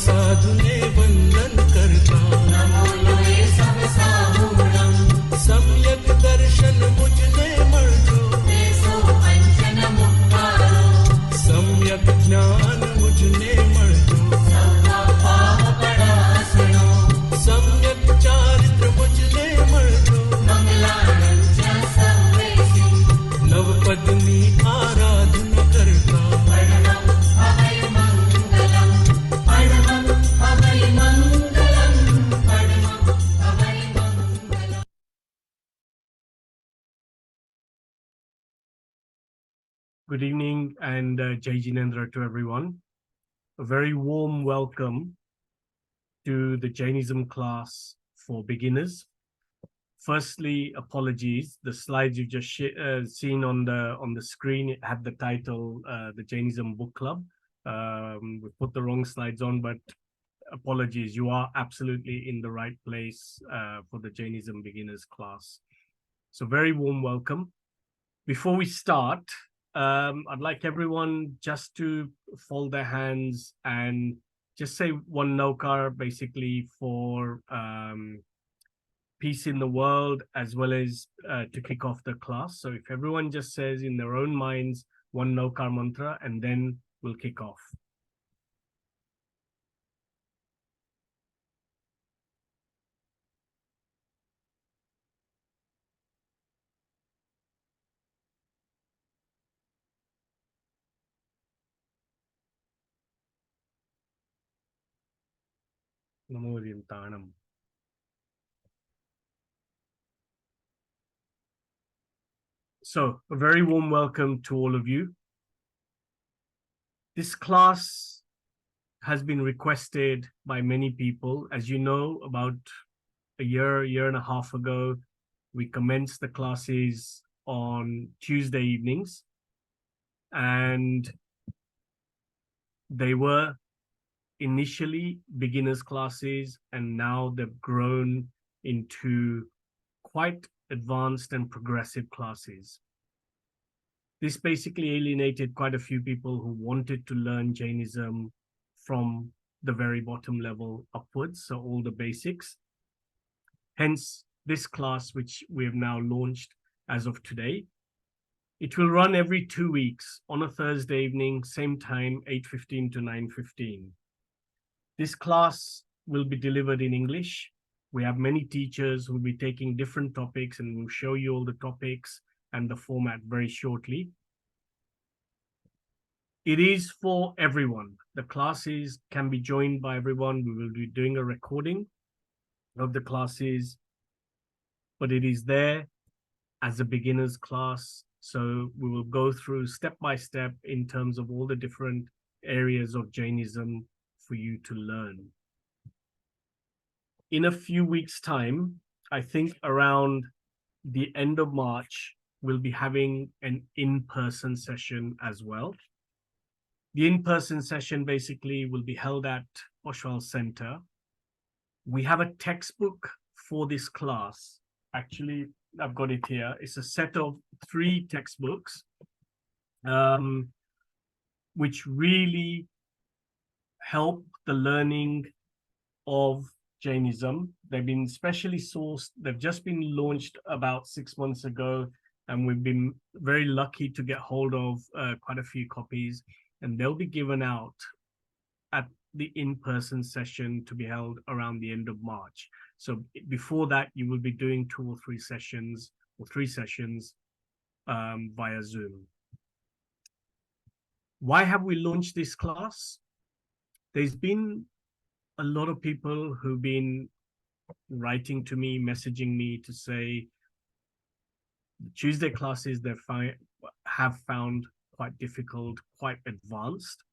साधुने वंदन करता नमो लोए सब साहुणम सम्यक दर्शन मुझने मळजो देसो पंचन मुक्तारो सम्यक ज्ञान मुझने मळजो सर्व पाप पडासणो सम्यक चारित्र मुझने मळजो मंगलानंच सर्वेषु नवपदनी आराधन करता Good evening and Jai Jinendra to everyone. A very warm welcome to the Jainism class for beginners. Firstly, apologies. The slides you've just seen on the screen, it had the title, the Jainism Book Club. We put the wrong slides on, but apologies. You are absolutely in the right place for the Jainism beginners class. So very warm welcome. Before we start, I'd like everyone just to fold their hands and just say one naukar, basically for peace in the world, as well as to kick off the class. So if everyone just says in their own minds one naukar mantra, and then we'll kick off. Namo Rintanam. So a very warm welcome to all of you. This class has been requested by many people. As you know, about a year and a half ago, we commenced the classes on Tuesday evenings, and they were initially beginners classes, and now they've grown into quite advanced and progressive classes. This basically alienated quite a few people who wanted to learn Jainism from the very bottom level upwards, so all the basics. Hence, this class, which we have now launched as of today, it will run every 2 weeks on a Thursday evening, same time, 8:15 to 9:15. This class will be delivered in English. We have many teachers who will be taking different topics, and we'll show you all the topics and the format very shortly. It is for everyone. The classes can be joined by everyone. We will be doing a recording of the classes, but it is there as a beginner's class. So we will go through step by step in terms of all the different areas of Jainism for you to learn. In a few weeks' time, I think around the end of March, we'll be having an in-person session as well. The in-person session basically will be held at Oshwal Center. We have a textbook for this class. Actually, I've got it here. It's a set of 3 textbooks, which really help the learning of Jainism. They've been specially sourced. They've just been launched about 6 months ago, and we've been very lucky to get hold of quite a few copies, and they'll be given out at the in-person session to be held around the end of March. So before that, you will be doing 2 or 3 sessions, or 3 sessions via Zoom. Why have we launched this class? There's been a lot of people who've been writing to me, messaging me to say the Tuesday classes they have found quite difficult, quite advanced.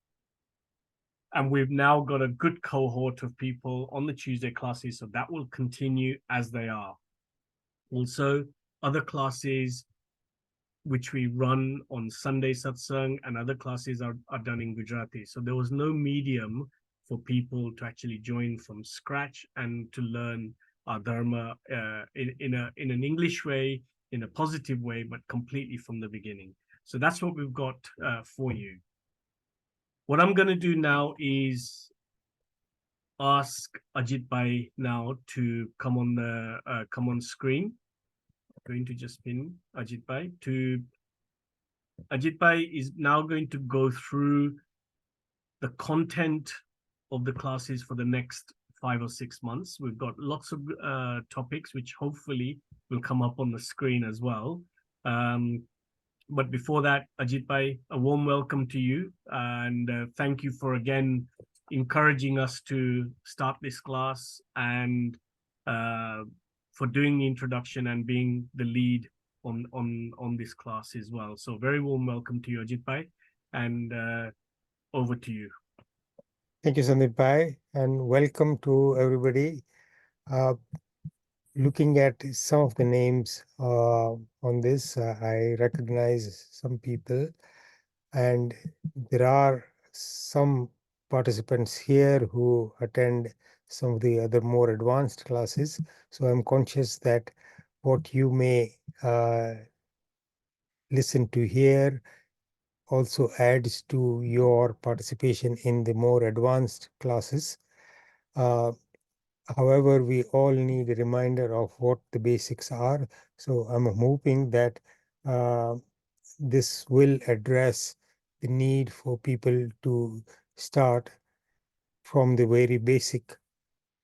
And we've now got a good cohort of people on the Tuesday classes, so that will continue as they are. Also, other classes which we run on Sunday satsang and other classes are done in Gujarati. So there was no medium for people to actually join from scratch and to learn our dharma in an English way, in a positive way, but completely from the beginning. So that's what we've got for you. What I'm going to do now is ask Ajit Bhai now to come on the come on screen. Going to just pin Ajit Bhai to. Ajit Bhai is now going to go through the content of the classes for the next 5 or 6 months. We've got lots of topics which hopefully will come up on the screen as well. Um, but before that, Ajit Bhai, a warm welcome to you, and thank you for again encouraging us to start this class, and uh, for doing the introduction and being the lead on this class as well. So very warm welcome to you, Ajit Bhai, and over to you. Thank you, Sandeep Bhai, and welcome to everybody. Uh, Looking at some of the names on this, I recognize some people, and there are some participants here who attend some of the other more advanced classes. So I'm conscious that what you may listen to here also adds to your participation in the more advanced classes. Uh, However, we all need a reminder of what the basics are. So I'm hoping that uh, this will address the need for people to start from the very basic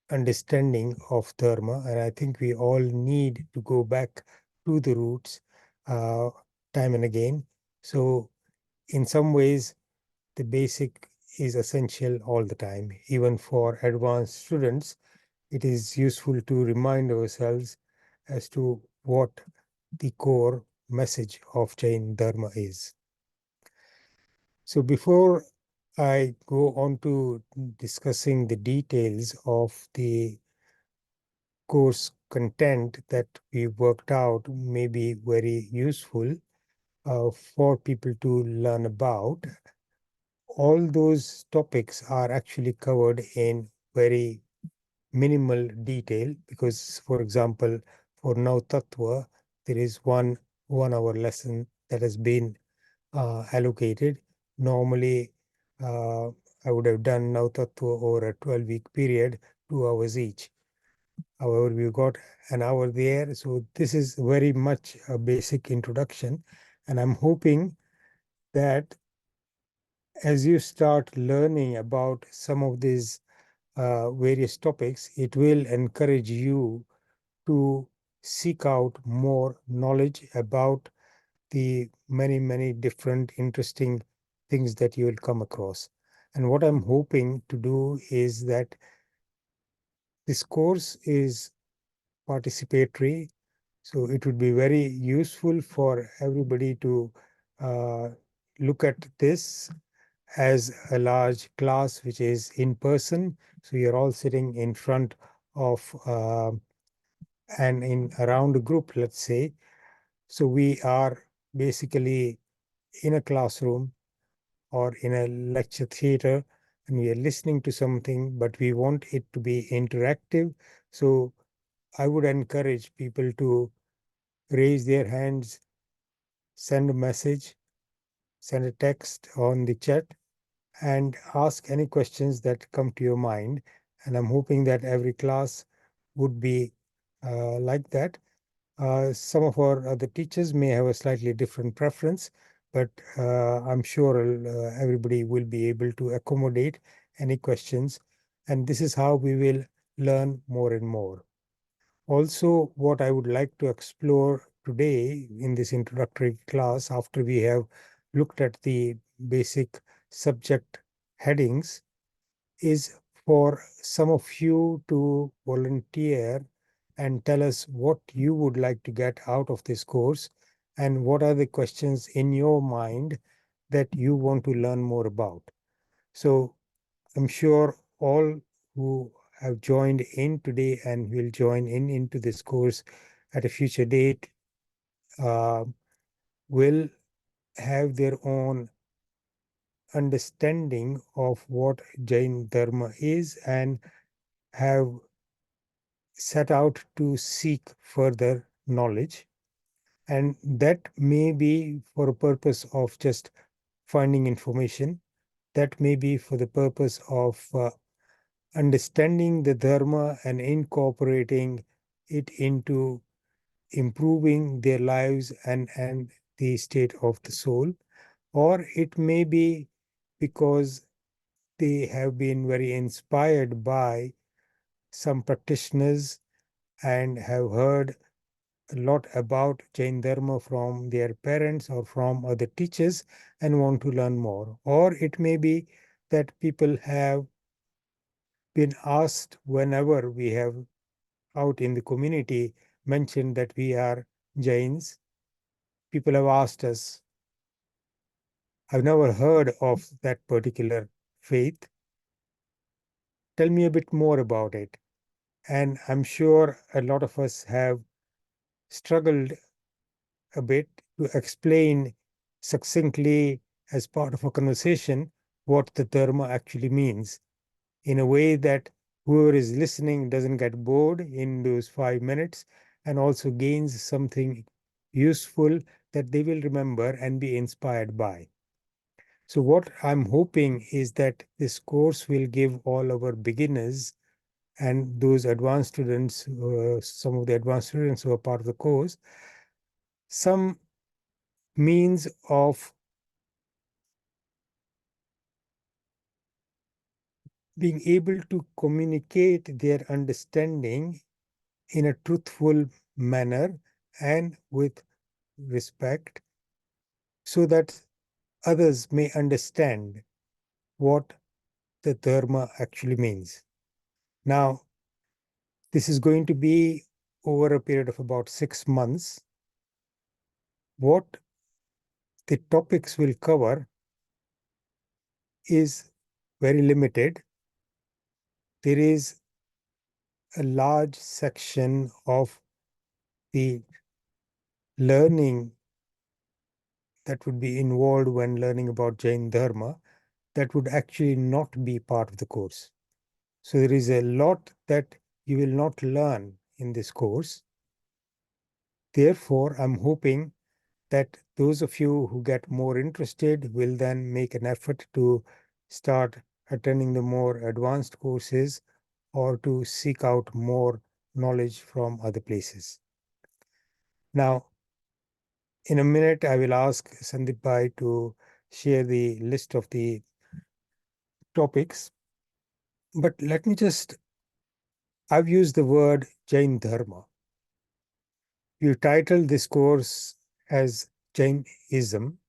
understanding of dharma. And I think we all need to go back to the roots uh, time and again. So in some ways, the basic is essential all the time, even for advanced students. It is useful to remind ourselves as to what the core message of Jain Dharma is. So before I go on to discussing the details of the course content that we worked out may be very useful for people to learn about, all those topics are actually covered in very minimal detail because, for example, for Now Tattva, there is one hour lesson that has been allocated. Normally, uh, I would have done Now Tattva over a 12-week period, 2 hours each. However, we got an hour there. So this is very much a basic introduction. And I'm hoping that as you start learning about some of these various topics, it will encourage you to seek out more knowledge about the many, many different interesting things that you will come across. And what I'm hoping to do is that this course is participatory, so it would be very useful for everybody to uh, look at this as a large class which is in person. So you're all sitting in front of and in around a group, let's say. So we are basically in a classroom or in a lecture theater and we are listening to something, but we want it to be interactive. So I would encourage people to raise their hands, send a message, send a text on the chat, and ask any questions that come to your mind. And I'm hoping that every class would be like that. Some of our other teachers may have a slightly different preference, but I'm sure everybody will be able to accommodate any questions. And this is how we will learn more and more. Also, what I would like to explore today in this introductory class, after we have looked at the basic subject headings, is for some of you to volunteer and tell us what you would like to get out of this course and what are the questions in your mind that you want to learn more about. So I'm sure all who have joined in today and will join in into this course at a future date uh, will have their own understanding of what Jain Dharma is and have set out to seek further knowledge. And that may be for a purpose of just finding information, that may be for the purpose of understanding the Dharma and incorporating it into improving their lives and the state of the soul, or it may be because they have been very inspired by some practitioners and have heard a lot about Jain Dharma from their parents or from other teachers and want to learn more. Or it may be that people have been asked whenever we have out in the community mentioned that we are Jains. People have asked us, I've never heard of that particular faith. Tell me a bit more about it. And I'm sure a lot of us have struggled a bit to explain succinctly as part of a conversation what the Dharma actually means in a way that whoever is listening doesn't get bored in those 5 minutes and also gains something useful that they will remember and be inspired by. So what I'm hoping is that this course will give all our beginners and those advanced students, some of the advanced students who are part of the course, some means of being able to communicate their understanding in a truthful manner and with respect so that others may understand what the Dharma actually means. Now, this is going to be over a period of about 6 months. What the topics will cover is very limited. There is a large section of the learning that would be involved when learning about Jain Dharma that would actually not be part of the course. So there is a lot that you will not learn in this course. Therefore, I'm hoping that those of you who get more interested will then make an effort to start attending the more advanced courses or to seek out more knowledge from other places. Now, in a minute, I will ask Sandeep Bhai to share the list of the topics. But let me just, I've used the word Jain Dharma. You titled this course as Jainism,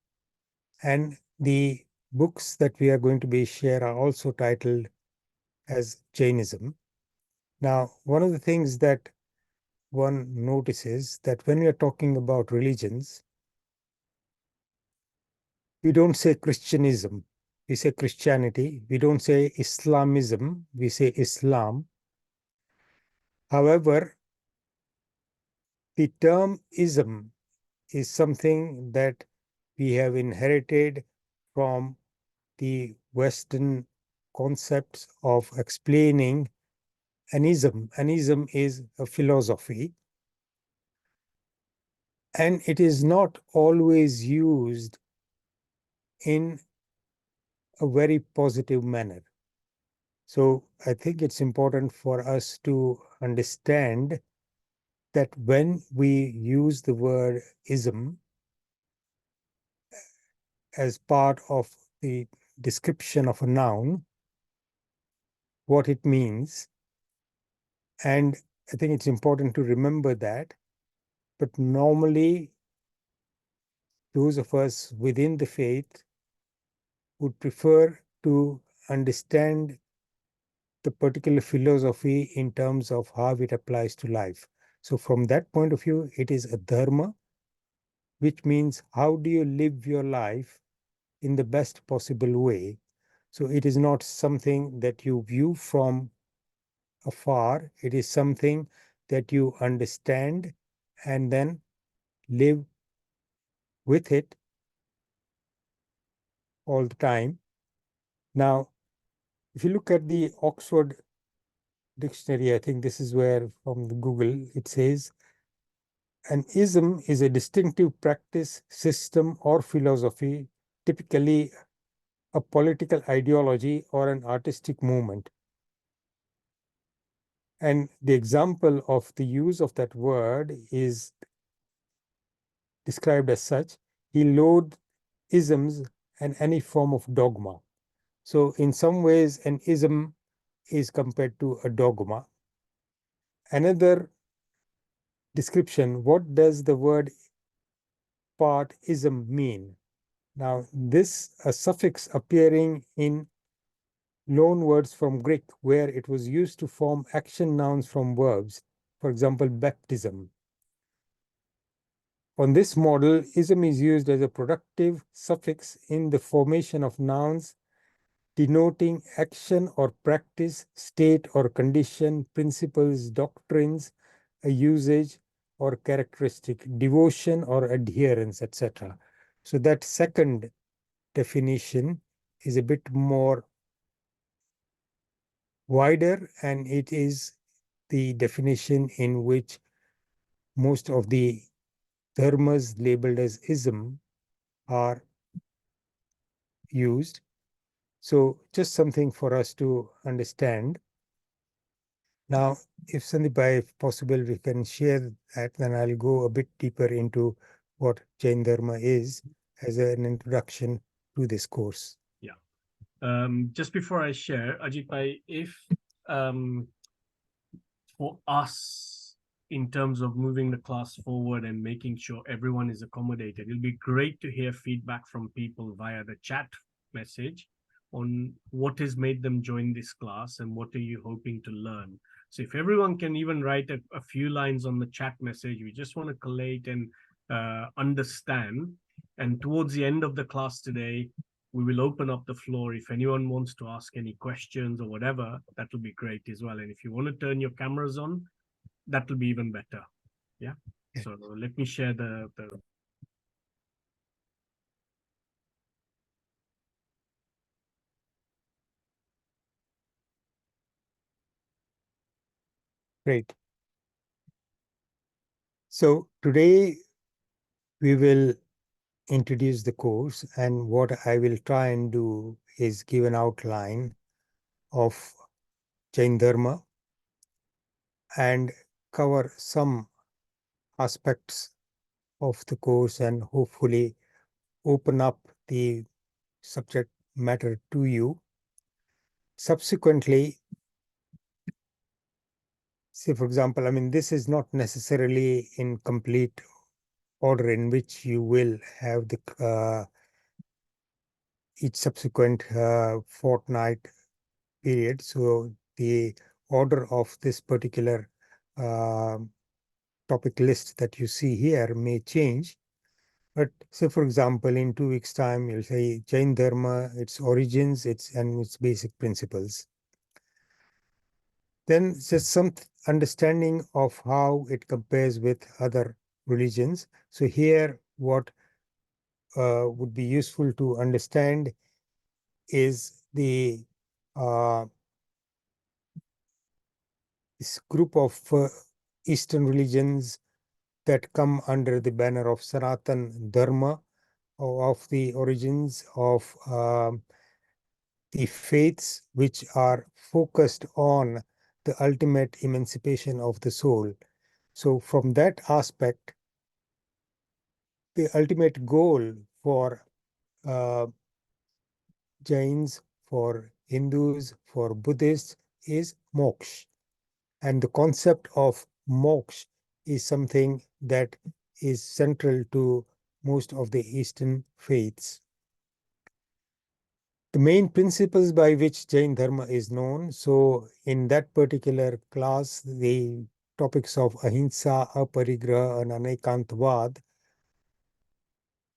and the books that we are going to be share are also titled as Jainism. Now, one of the things that one notices that when we are talking about religions, we don't say Christianism, we say Christianity. We don't say Islamism, we say Islam. However, the term ism is something that we have inherited from the Western concepts of explaining an ism. An ism is a philosophy, and it is not always used in a very positive manner. So I think it's important for us to understand that when we use the word ism as part of the description of a noun, what it means. And I think it's important to remember that. But normally, those of us within the faith would prefer to understand the particular philosophy in terms of how it applies to life. So from that point of view, it is a dharma, which means how do you live your life in the best possible way. So it is not something that you view from afar. It is something that you understand and then live with it all the time. Now, if you look at the Oxford Dictionary, I think this is where from the Google, it says, an ism is a distinctive practice, system, or philosophy, typically a political ideology or an artistic movement. And the example of the use of that word is described as such: he loathed isms and any form of dogma. So in some ways, an ism is compared to a dogma. Another description: what does the word part ism mean? Now, this a suffix appearing in loan words from Greek, where it was used to form action nouns from verbs, for example, baptism. On this model, ism is used as a productive suffix in the formation of nouns denoting action or practice, state or condition, principles, doctrines, a usage or characteristic, devotion or adherence, etc. So that second definition is a bit more wider, and it is the definition in which most of the dharmas labeled as ism are used. So just something for us to understand. Now, if Sandeep, if possible, we can share that, then I'll go a bit deeper into what Jain Dharma is as an introduction to this course. Yeah. Just before I share, Ajit Bhai, if um, for us in terms of moving the class forward and making sure everyone is accommodated, it'll be great to hear feedback from people via the chat message on what has made them join this class and what are you hoping to learn. So if everyone can even write a few lines on the chat message, we just want to collate and understand. And towards the end of the class today, we will open up the floor. If anyone wants to ask any questions or whatever, that will be great as well. And if you want to turn your cameras on, that will be even better. Yeah. So let me share the Great. So today we will introduce the course, and what I will try and do is give an outline of Jain Dharma and cover some aspects of the course and hopefully open up the subject matter to you. Subsequently, say, for example, I mean, this is not necessarily in complete order in which you will have the each subsequent fortnight period. So the order of this particular uh, topic list that you see here may change. But say, for example, in 2 weeks' time, you'll say Jain Dharma, its origins, and its basic principles. Then just some understanding of how it compares with other religions. So here, what would be useful to understand is this group of Eastern religions that come under the banner of Sanatan Dharma, or of the origins of the faiths which are focused on the ultimate emancipation of the soul. So from that aspect, the ultimate goal for uh, Jains, for Hindus, for Buddhists is moksha. And the concept of moksha is something that is central to most of the Eastern faiths. The main principles by which Jain Dharma is known. So in that particular class, the topics of ahimsa, aparigraha, and anekantavad,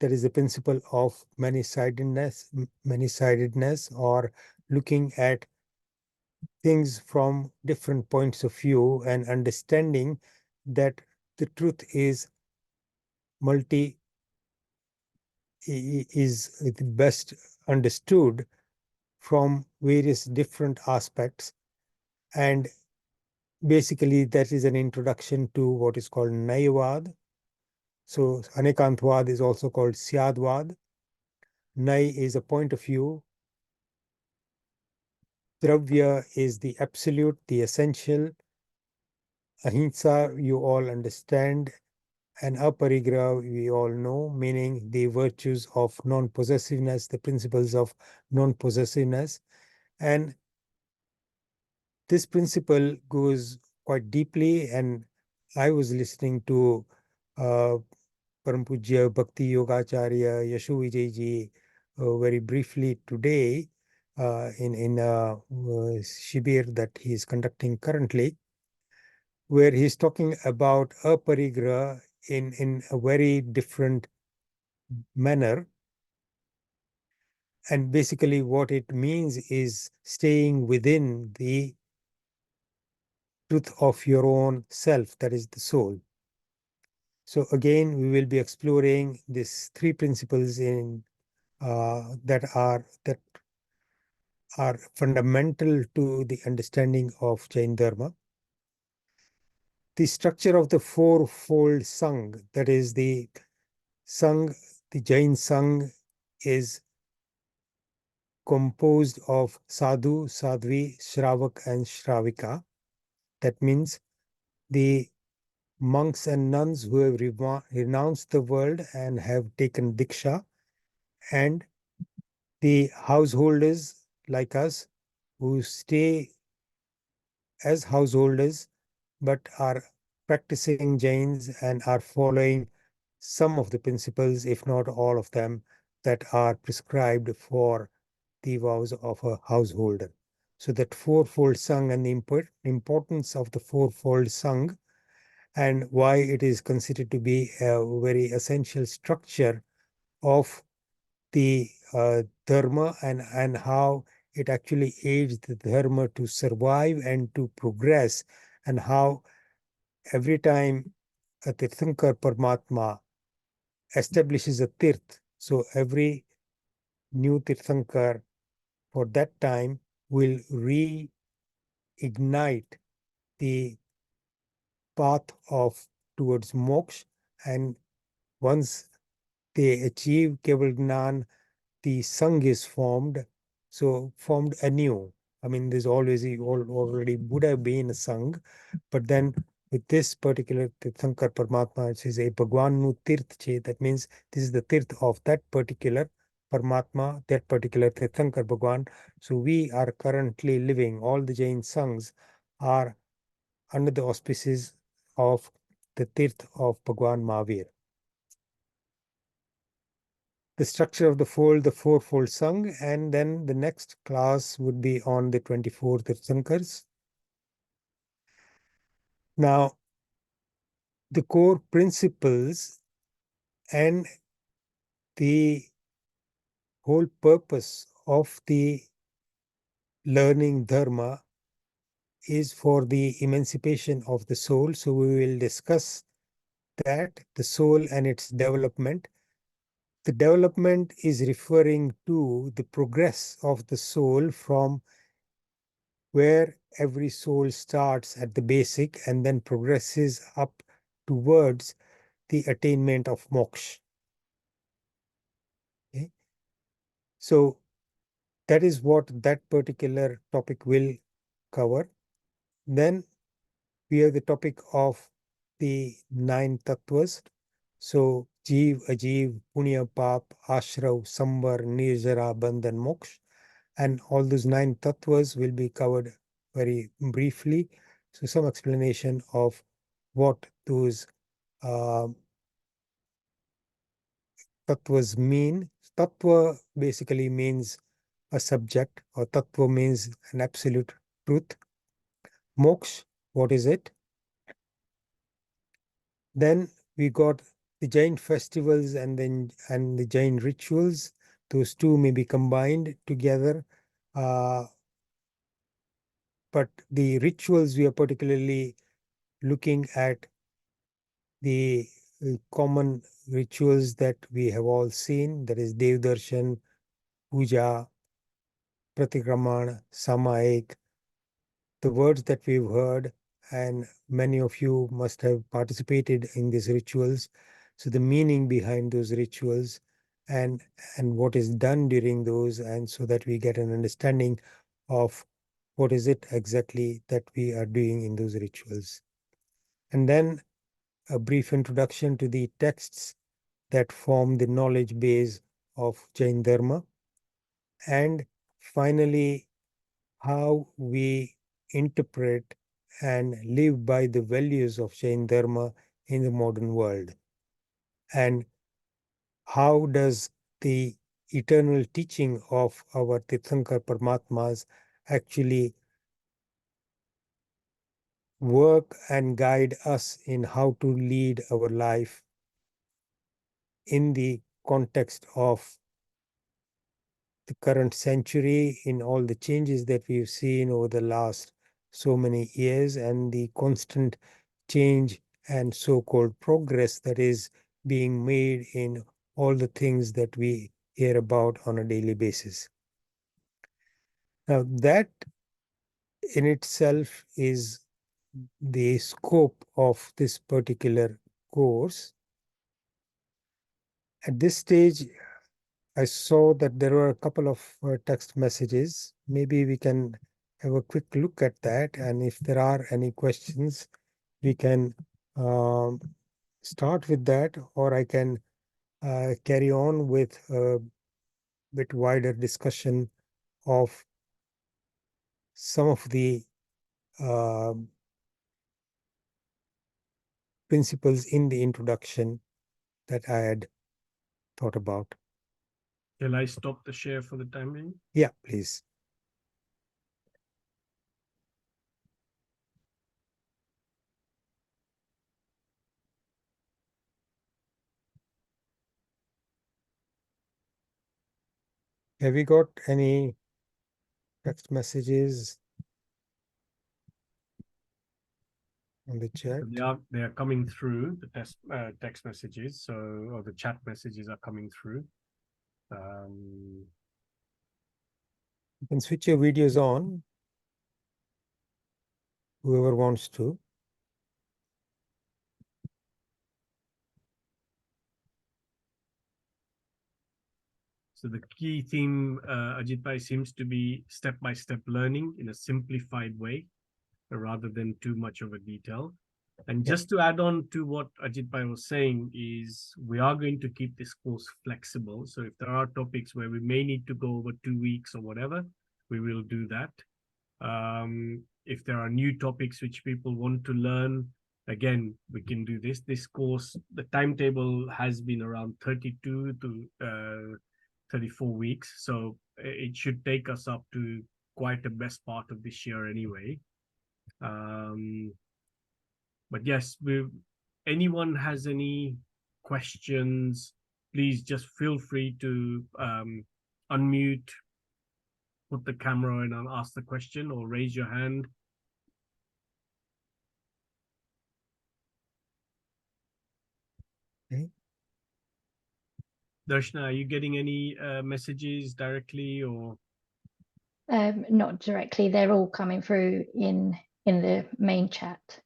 there is a principle of many-sidedness, or looking at things from different points of view and understanding that the truth is multi is best understood from various different aspects. And basically, that is an introduction to what is called Nayavad. So Anekantvad is also called Syadvad. Nay is a point of view. Dravya is the absolute, the essential. Ahimsa, you all understand, and aparigraha, we all know, meaning the virtues of non-possessiveness, the principles of non-possessiveness. And this principle goes quite deeply, and I was listening to uh, Param Pujya Bhakti Yogacharya Yashu Vijay ji very briefly today in a shibir that he is conducting currently, where he's talking about aparigraha in a very different manner. And basically, what it means is staying within the truth of your own self, that is the soul. So again, we will be exploring these three principles in that are fundamental to the understanding of Jain Dharma. The structure of the fourfold Sangh, that is the Sangh, the Jain Sangh is composed of Sadhu, Sadhvi, Shravak, and Shravika. That means the monks and nuns who have renounced the world and have taken Diksha, and the householders like us who stay as householders but are practicing Jains and are following some of the principles, if not all of them, that are prescribed for the vows of a householder. So that fourfold Sangh and the importance of the fourfold Sangh and why it is considered to be a very essential structure of the dharma, and how it actually aids the dharma to survive and to progress, and how every time a Tirthankar Paramatma establishes a Tirth, so every new Tirthankar for that time will reignite the path of towards moksha, and once they achieve Keval Gnan, the Sangh is formed, so formed anew. I mean, there's always already Buddha being a Sangh, but then with this particular Tirthankar Paramatma, it says a Bhagwan nu Tirth che, that means this is the Tirth of that particular Paramatma, that particular Tirthankar Bhagwan. So we are currently living, all the Jain Sanghs are under the auspices of the Tirth of Bhagwan Mahavir. The structure of the fourfold Sangh, and then the next class would be on the 24 Tirthankars. Now, the core principles and the whole purpose of the learning Dharma is for the emancipation of the soul. So we will discuss that, the soul and its development. The development is referring to the progress of the soul from where every soul starts at the basic and then progresses up towards the attainment of moksha. Okay? So that is what that particular topic will cover. Then we have the topic of the 9 tattvas. So Jeev, Ajeev, Punya, Pap, Ashrav, Samvar, Nirjara, Bandhan, Moksha. And all those 9 tattvas will be covered very briefly. So some explanation of what those uh, tattvas mean. Tattva basically means a subject, or tattva means an absolute truth. Moksha, what is it? Then we got the Jain festivals and the Jain rituals. Those two may be combined together. But the rituals, we are particularly looking at the common rituals that we have all seen, that is Dev Darshan, Puja, Pratikraman, Samayik, the words that we've heard, and many of you must have participated in these rituals. So the meaning behind those rituals and what is done during those, and so that we get an understanding of what is it exactly that we are doing in those rituals. and then a brief introduction to the texts that form the knowledge base of Jain Dharma, and finally, how we interpret and live by the values of Jain Dharma in the modern world, and how does the eternal teaching of our Tirthankar Paramatmas actually work and guide us in how to lead our life in the context of the current century, in all the changes that we've seen over the last so many years, and the constant change and so-called progress that is being made in all the things that we hear about on a daily basis. Now, that in itself is the scope of this particular course. At this stage, I saw that there were a couple of text messages. Maybe we can have a quick look at that, and if there are any questions, we can um, start with that, or I can carry on with a bit wider discussion of some of the uh, principles in the introduction that I had thought about. Shall I stop the share for the time being? Yeah, please. Have we got any text messages on the chat? They are coming through the text messages, so or the chat messages are coming through. You can switch your videos on, whoever wants to. So the key theme, Ajit Bhai, seems to be step-by-step learning in a simplified way, rather than too much of a detail. And just to add on to what Ajit Bhai was saying is we are going to keep this course flexible. So if there are topics where we may need to go over 2 weeks or whatever, we will do that. If there are new topics which people want to learn, again, we can do this. This course, the timetable has been around 32 to 34 weeks. So it should take us up to quite the best part of this year anyway. But yes, anyone has any questions, please just feel free to unmute, put the camera in and ask the question, or raise your hand. Okay. Darshna, are you getting any messages directly or? Not directly. They're all coming through in the main chat.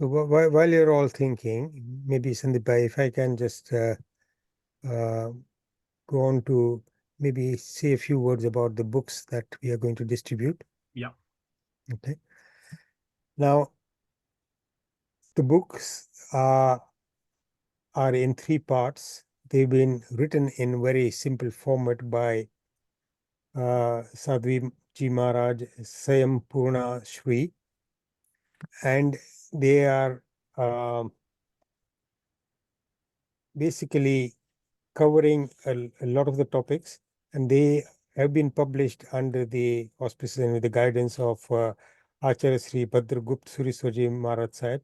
So while you're all thinking, maybe Sandeep Bhai, if I can just go on to maybe say a few words about the books that we are going to distribute. Yeah. Okay. Now, the books are in three parts. They've been written in very simple format by Sadhvi Ji Maharaj, Sayam Purna Shri, and they are basically covering a lot of the topics, and they have been published under the auspices and with the guidance of Acharya Sri Bhadragupt Suriswaji Maharaj Sahib.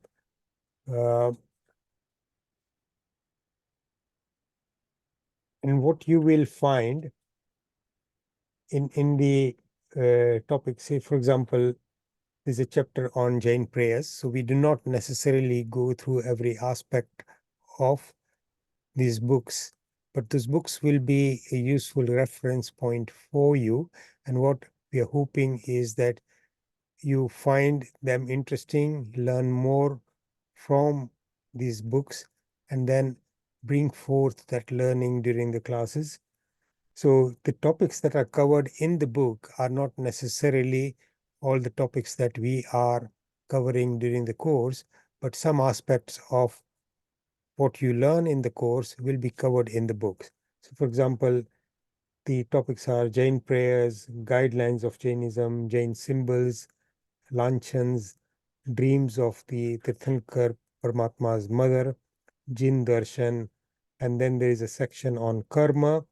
And what you will find in the topic, say, for example, there's a chapter on Jain prayers. So we do not necessarily go through every aspect of these books, but those books will be a useful reference point for you. And what we are hoping is that you find them interesting, learn more from these books, and then bring forth that learning during the classes. So the topics that are covered in the book are not necessarily all the topics that we are covering during the course, but some aspects of what you learn in the course will be covered in the books. So, for example, the topics are Jain prayers, guidelines of Jainism, Jain symbols, lanchans, dreams of the Tirthankar Paramatma's mother, Jin Darshan, and then there is a section on karma,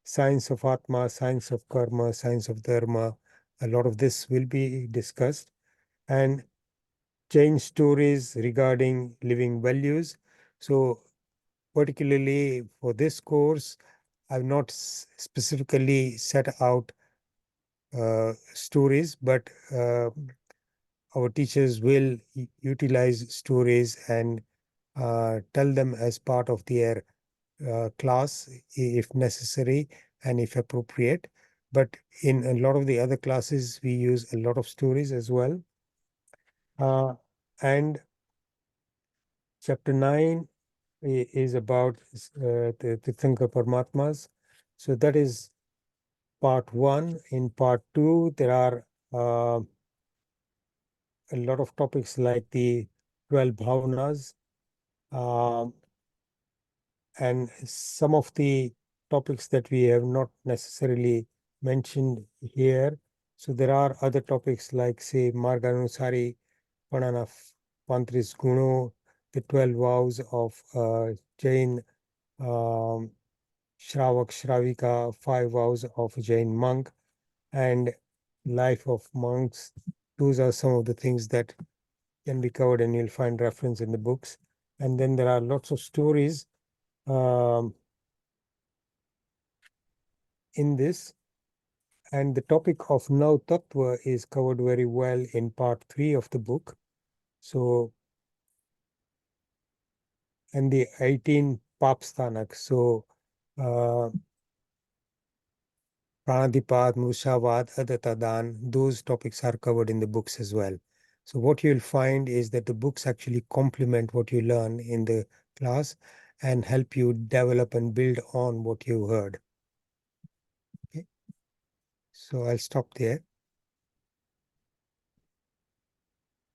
science of Atma, science of karma, science of dharma. A lot of this will be discussed. And Jain stories regarding living values. So particularly for this course, I've not specifically set out stories, but our teachers will utilize stories and tell them as part of their class if necessary and if appropriate. But in a lot of the other classes, we use a lot of stories as well. And chapter 9 is about the Tirthankar Paramatmas. So that is part 1. In part 2, there are a lot of topics like the 12 bhavanas, and some of the topics that we have not necessarily mentioned here. So there are other topics like, say, Marganusari, Panana Pantris Guno, the 12 vows of Jain um, Shravak Shravika, 5 vows of a Jain monk, and life of monks. Those are some of the things that can be covered, and you'll find reference in the books. And then there are lots of stories in this. And the topic of Nav Tattva is covered very well in part 3 of the book. So, and the 18 Papsthanak. So, Pranadipad, Mushavad, Adatadan, those topics are covered in the books as well. So what you'll find is that the books actually complement what you learn in the class and help you develop and build on what you heard. Okay. So I'll stop there.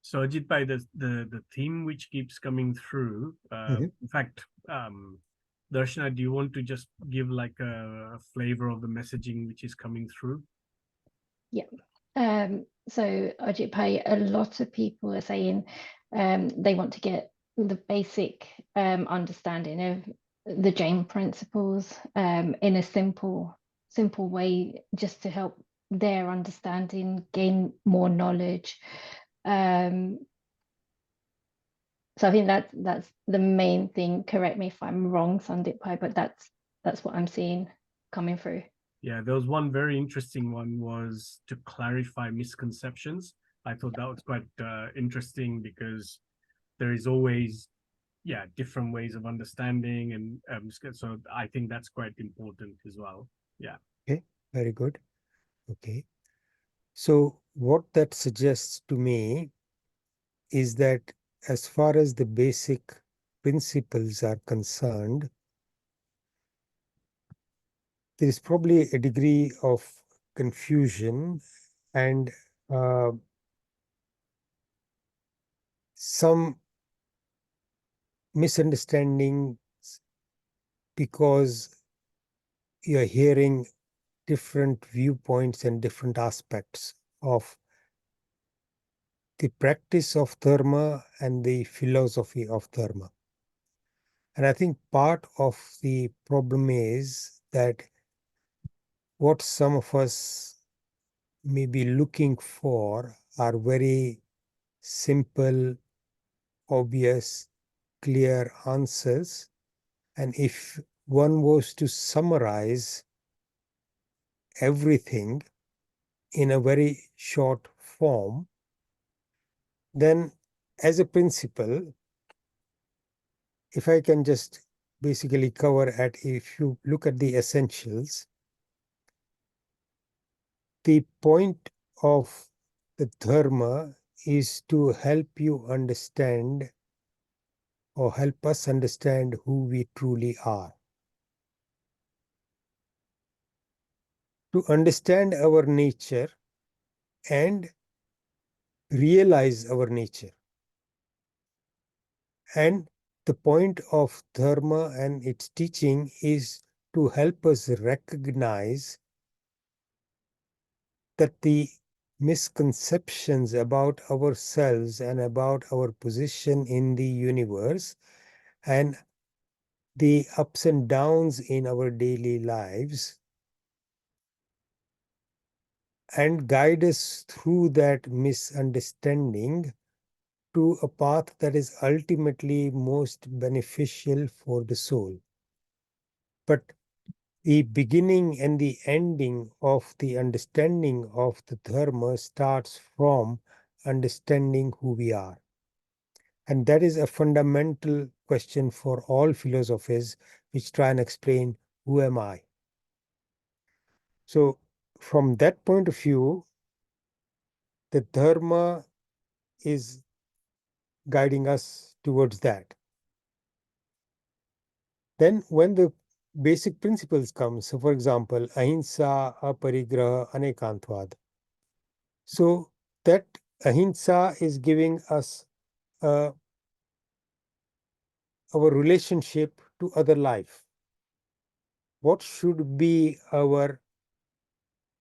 So Ajit Bhai, the theme which keeps coming through, in fact, Darshana, do you want to just give like a flavor of the messaging which is coming through? Yeah. So Ajit Bhai, a lot of people are saying they want to get the basic understanding of the Jain principles in a simple way, just to help their understanding gain more knowledge. So I think that's the main thing. Correct me if I'm wrong, Sandip Bhai, but that's what I'm seeing coming through. Yeah, there was one very interesting one was to clarify misconceptions. I thought that was quite interesting because there is always, yeah, different ways of understanding. And so I think that's quite important as well. Yeah. Okay, very good. Okay. So what that suggests to me is that as far as the basic principles are concerned, there is probably a degree of confusion and some misunderstanding because you're hearing different viewpoints and different aspects of the practice of dharma and the philosophy of dharma. And I think part of the problem is that what some of us may be looking for are very simple, obvious, clear answers. And if one was to summarize everything in a very short form, then as a principle, if I can just basically cover at, if you look at the essentials, the point of the dharma is to help you understand or help us understand who we truly are. To understand our nature and realize our nature. And the point of Dharma and its teaching is to help us recognize that the misconceptions about ourselves and about our position in the universe and the ups and downs in our daily lives and guide us through that misunderstanding to a path that is ultimately most beneficial for the soul. But the beginning and the ending of the understanding of the Dharma starts from understanding who we are. And that is a fundamental question for all philosophies which try and explain who am I. So from that point of view, the Dharma is guiding us towards that. Then when the basic principles come, so for example, ahimsa, aparigraha, anekantvad. So that ahimsa is giving us our relationship to other life. What should be our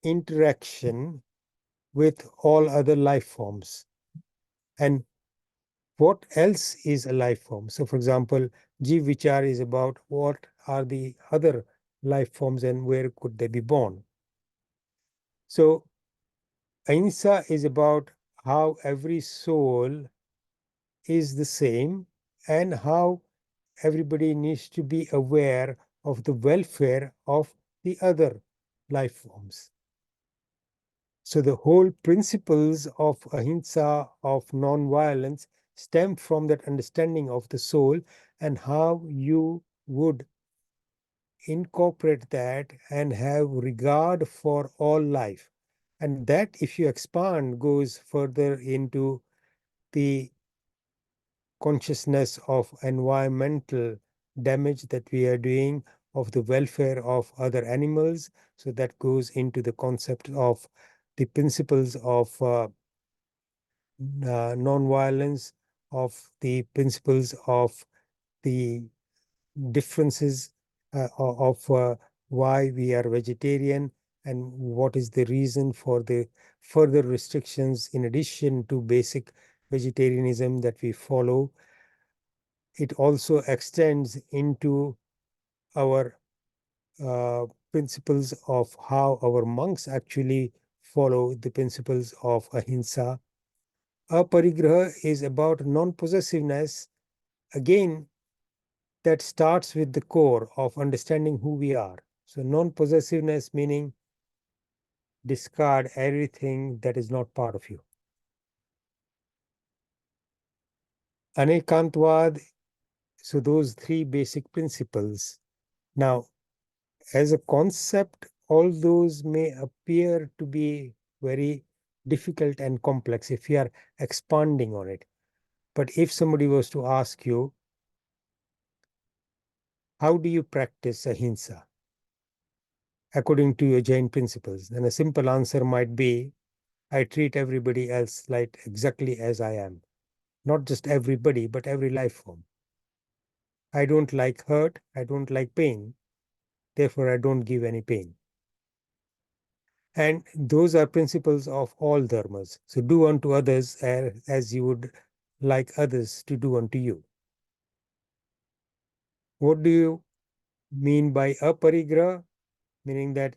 interaction with all other life forms? And what else is a life form? So for example, Jiv Vichar is about what are the other life forms and where could they be born. So ahimsa is about how every soul is the same and how everybody needs to be aware of the welfare of the other life forms. So the whole principles of ahimsa, of non-violence, stem from that understanding of the soul and how you would incorporate that and have regard for all life. And that, if you expand, goes further into the consciousness of environmental damage that we are doing, of the welfare of other animals. So that goes into the concept of the principles of non-violence, of the principles of the differences of why we are vegetarian and what is the reason for the further restrictions in addition to basic vegetarianism that we follow. It also extends into our principles of how our monks actually follow the principles of ahimsa. Aparigraha is about non-possessiveness. Again, that starts with the core of understanding who we are. So non-possessiveness meaning discard everything that is not part of you. Anekantvad, so those three basic principles. Now, as a concept, all those may appear to be very difficult and complex if you are expanding on it. But if somebody was to ask you, how do you practice ahimsa according to your Jain principles? Then a simple answer might be, I treat everybody else like exactly as I am. Not just everybody, but every life form. I don't like hurt, I don't like pain. Therefore, I don't give any pain. And those are principles of all dharmas. So do unto others as you would like others to do unto you. What do you mean by aparigraha? Meaning that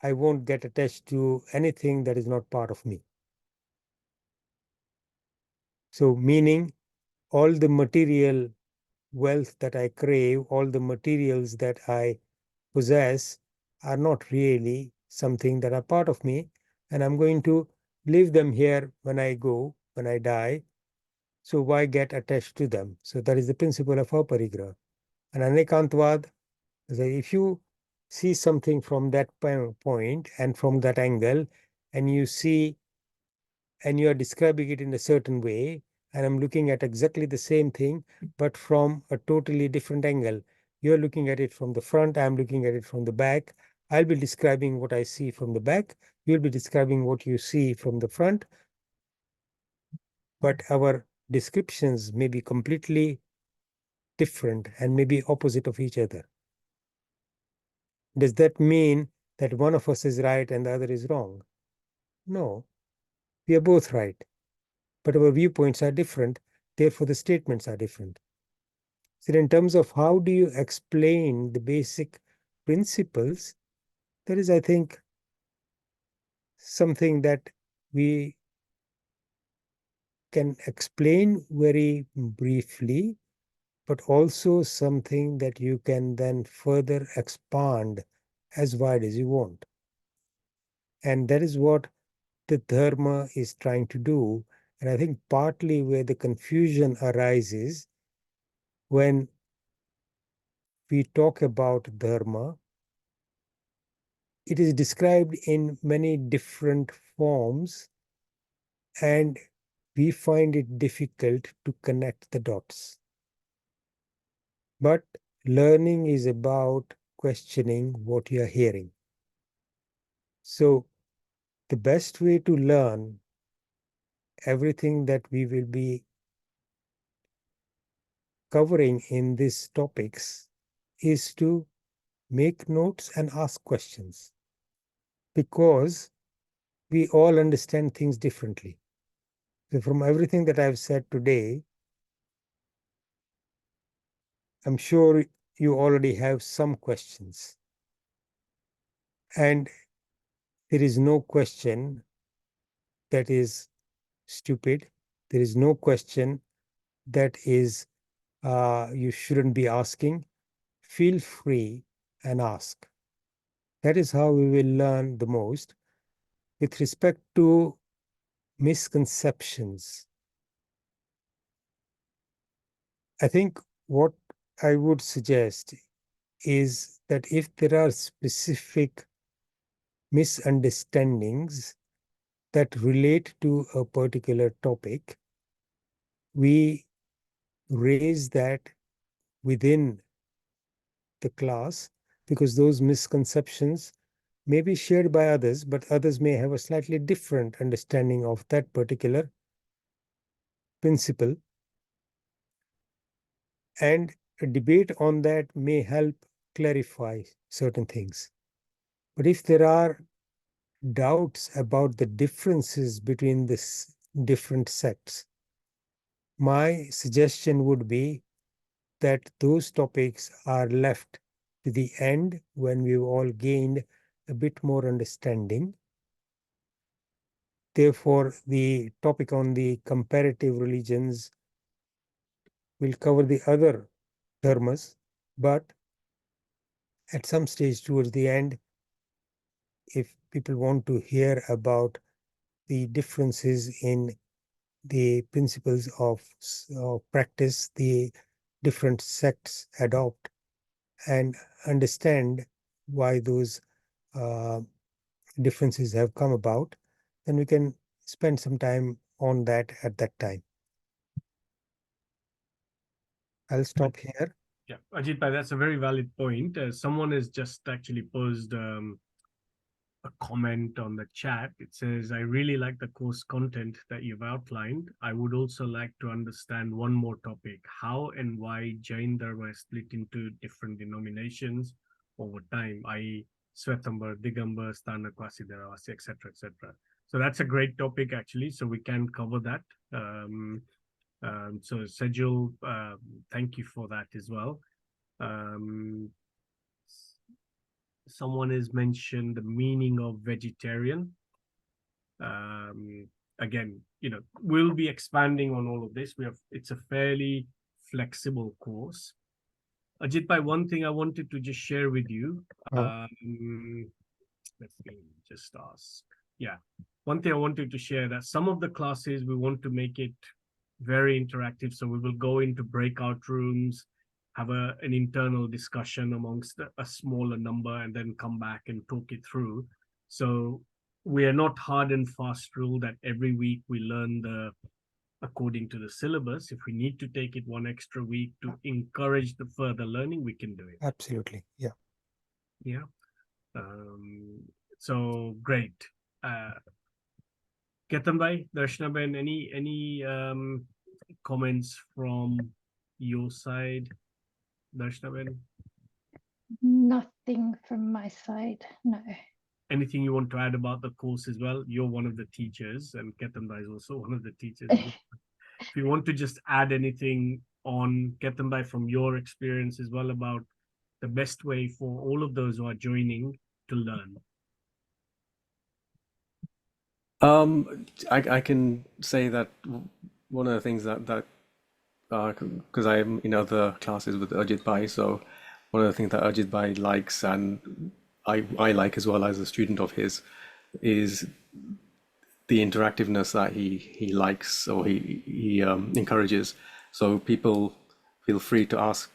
I won't get attached to anything that is not part of me. So meaning all the material wealth that I crave, all the materials that I possess are not really something that are part of me, and I'm going to leave them here when I go, when I die. So why get attached to them? So that is the principle of aparigraha. And anekantvad, if you see something from that point and from that angle, and you see and you are describing it in a certain way, and I'm looking at exactly the same thing, but from a totally different angle. You're looking at it from the front, I'm looking at it from the back. I'll be describing what I see from the back. You'll be describing what you see from the front. But our descriptions may be completely different and may be opposite of each other. Does that mean that one of us is right and the other is wrong? No, we are both right, but our viewpoints are different, therefore the statements are different. So in terms of how do you explain the basic principles, there is, I think, something that we can explain very briefly, but also something that you can then further expand as wide as you want. And that is what the Dharma is trying to do. And I think partly where the confusion arises when we talk about Dharma, it is described in many different forms, and we find it difficult to connect the dots. But learning is about questioning what you are hearing. So the best way to learn everything that we will be covering in these topics is to make notes and ask questions, because we all understand things differently. So from everything that I've said today, I'm sure you already have some questions. And there is no question that is stupid. There is no question that is you shouldn't be asking. Feel free and ask. That is how we will learn the most. With respect to misconceptions, I think what I would suggest is that if there are specific misunderstandings that relate to a particular topic, we raise that within the class, because those misconceptions may be shared by others, but others may have a slightly different understanding of that particular principle. And a debate on that may help clarify certain things. But if there are doubts about the differences between these different sects, my suggestion would be that those topics are left to the end when we've all gained a bit more understanding. Therefore, the topic on the comparative religions will cover the other dharmas, but at some stage towards the end, if people want to hear about the differences in the principles of practice the different sects adopt and understand why those uh, differences have come about, then we can spend some time on that at that time. I'll stop here. Yeah, Ajit Bhai, that's a very valid point. Someone has just actually posed a comment on the chat. It says, I really like the course content that you've outlined. I would also like to understand one more topic, how and why Jain Dharma is split into different denominations over time, i.e. Swetambar, Digambar, Sthana, Kwasidaravasi, etc., etc. So that's a great topic, actually. So we can cover that. So Sejul, thank you for that as well. Someone has mentioned the meaning of vegetarian. Again, we'll be expanding on all of this. It's a fairly flexible course. Ajit Bhai, one thing I wanted to just share with you. Let me just ask. Yeah, one thing I wanted to share, that some of the classes we want to make it very interactive. So we will go into breakout rooms, have an internal discussion amongst a smaller number, and then come back and talk it through. So we are not hard and fast rule that every week we learn according to the syllabus. If we need to take it one extra week to encourage the further learning, we can do it. Absolutely. Yeah. Yeah. So great. Ketan bhai, Darshana ben, any comments from your side, Darshnaben? Nothing from my side, no. Anything you want to add about the course as well? You're one of the teachers, and Ketanbai is also one of the teachers. If you want to just add anything on Ketanbai from your experience as well about the best way for all of those who are joining to learn. I can say that one of the things that because I'm in other classes with Ajit Bhai, so one of the things that Ajit Bhai likes and I like as well as a student of his is the interactiveness that he likes or he encourages. So people feel free to ask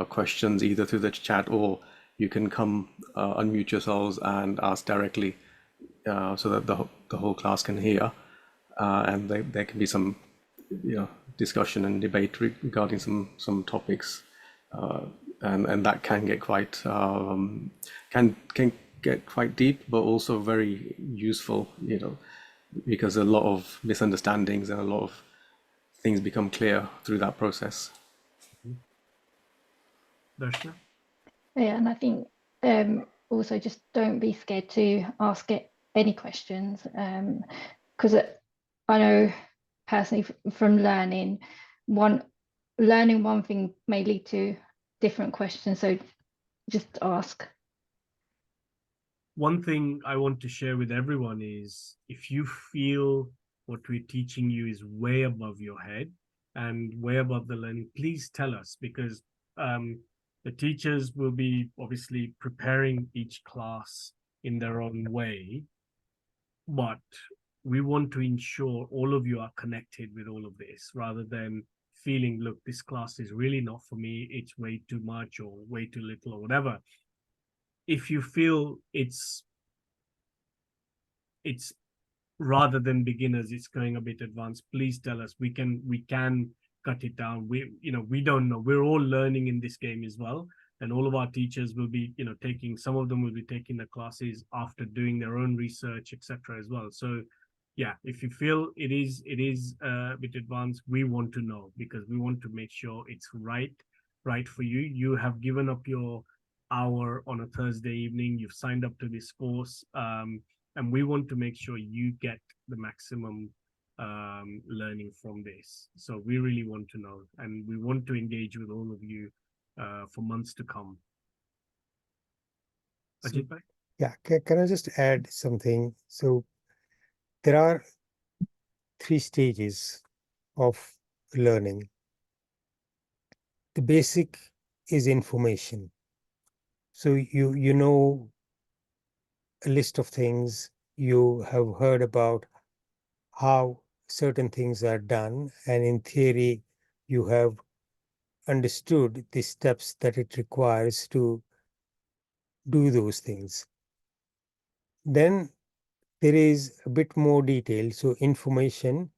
questions either through the chat, or you can come unmute yourselves and ask directly, so that the whole class can hear, and there can be some discussion and debate regarding some topics, and that can get quite can get quite deep, but also very useful, because a lot of misunderstandings and a lot of things become clear through that process. Darshna? Yeah, and I think also just don't be scared to ask it any questions, because I know personally from learning one thing may lead to different questions, so just ask. One thing I want to share with everyone is if you feel what we're teaching you is way above your head and way above the learning, please tell us, because the teachers will be obviously preparing each class in their own way, but we want to ensure all of you are connected with all of this rather than feeling, look, this class is really not for me, it's way too much or way too little or whatever. If you feel it's rather than beginners, it's going a bit advanced, please tell us. We can cut it down. We don't know, we're all learning in this game as well, and all of our teachers will be taking, some of them will be taking the classes after doing their own research, etc. as well. So yeah, if you feel it is a bit advanced, we want to know, because we want to make sure it's right for you. You have given up your hour on a Thursday evening, you've signed up to this course, and we want to make sure you get the maximum learning from this. So we really want to know, and we want to engage with all of you for months to come. Ajit bhai? Yeah, can I just add something? So there are 3 stages of learning. The basic is information. So you know a list of things, you have heard about how certain things are done, and in theory you have understood the steps that it requires to do those things. Then there is a bit more detail, so information.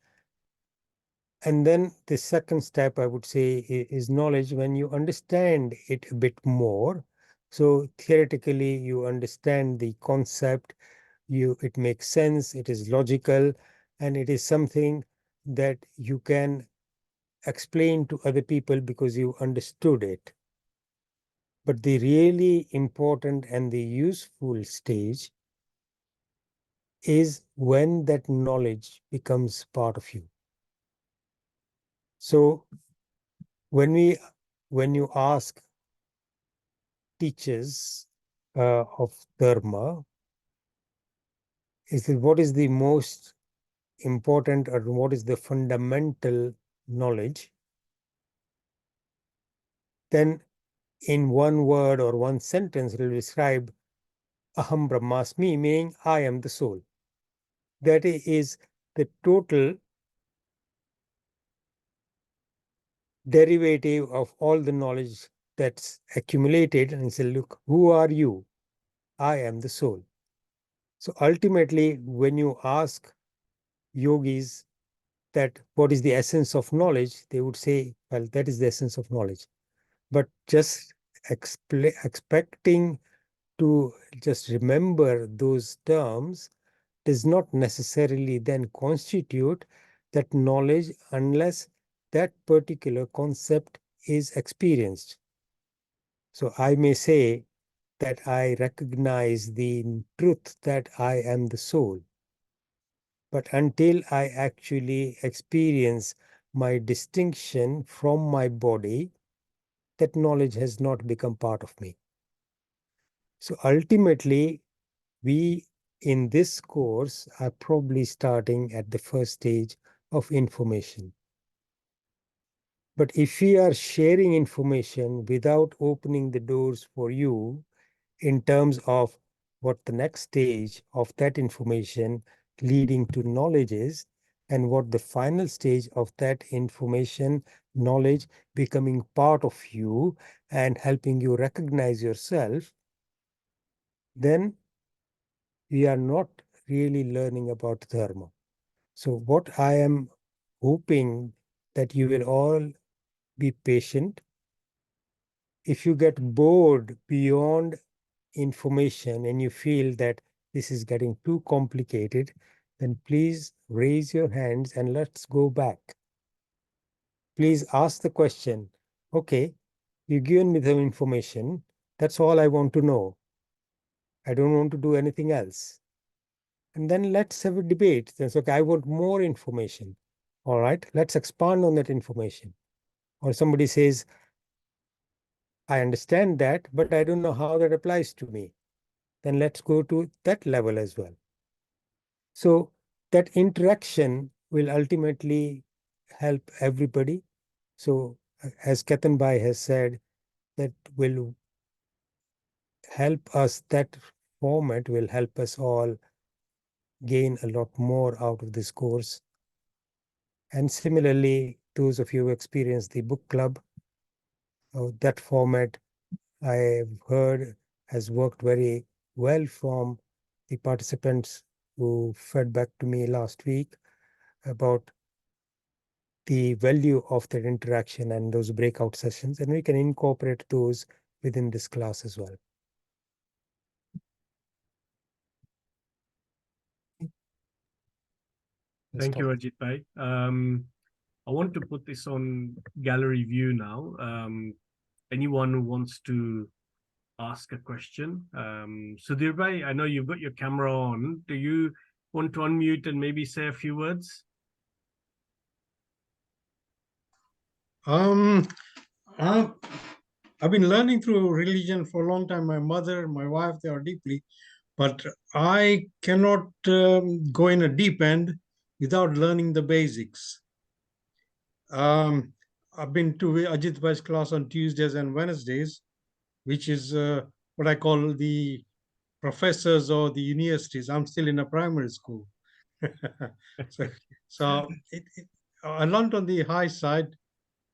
And then the second step, I would say, is knowledge, when you understand it a bit more. So theoretically, you understand the concept, it makes sense, it is logical, and it is something that you can explain to other people because you understood it. But the really important and the useful stage is when that knowledge becomes part of you. So when you ask teachers of Dharma, is what is the most important or what is the fundamental knowledge, then in one word or one sentence it will describe Aham Brahmasmi, meaning I am the soul. That is the total derivative of all the knowledge that's accumulated, and say, look, who are you? I am the soul. So ultimately, when you ask yogis that what is the essence of knowledge, they would say, well, that is the essence of knowledge. But just expecting to just remember those terms does not necessarily then constitute that knowledge, unless that particular concept is experienced. So I may say that I recognize the truth that I am the soul. But until I actually experience my distinction from my body, that knowledge has not become part of me. So ultimately, we in this course are probably starting at the first stage of information. But if we are sharing information without opening the doors for you in terms of what the next stage of that information leading to knowledge is, and what the final stage of that information, knowledge becoming part of you and helping you recognize yourself, then we are not really learning about dharma. So what I am hoping that you will all be patient. If you get bored beyond information and you feel that this is getting too complicated, then please raise your hands and let's go back. Please ask the question, okay, you've given me the information. That's all I want to know. I don't want to do anything else. And then let's have a debate. That's okay, I want more information. All right, let's expand on that information. Or somebody says, I understand that, but I don't know how that applies to me. Then let's go to that level as well. So that interaction will ultimately help everybody. So as Ketan Bhai has said, that will help us, that format will help us all gain a lot more out of this course. And similarly, those of you who experience the book club, that format I have heard has worked very well from the participants who fed back to me last week about the value of that interaction and those breakout sessions, and we can incorporate those within this class as well. Thank you, Ajit Bhai. I want to put this on gallery view now. Anyone who wants to ask a question. Sudhir Bhai, I know you've got your camera on. Do you want to unmute and maybe say a few words? I've been learning through religion for a long time. My mother, my wife, they are deeply, but I cannot go in a deep end without learning the basics. I've been to Ajit Bhai's class on Tuesdays and Wednesdays, which is what I call the professors or the universities. I'm still in a primary school. so I learned on the high side,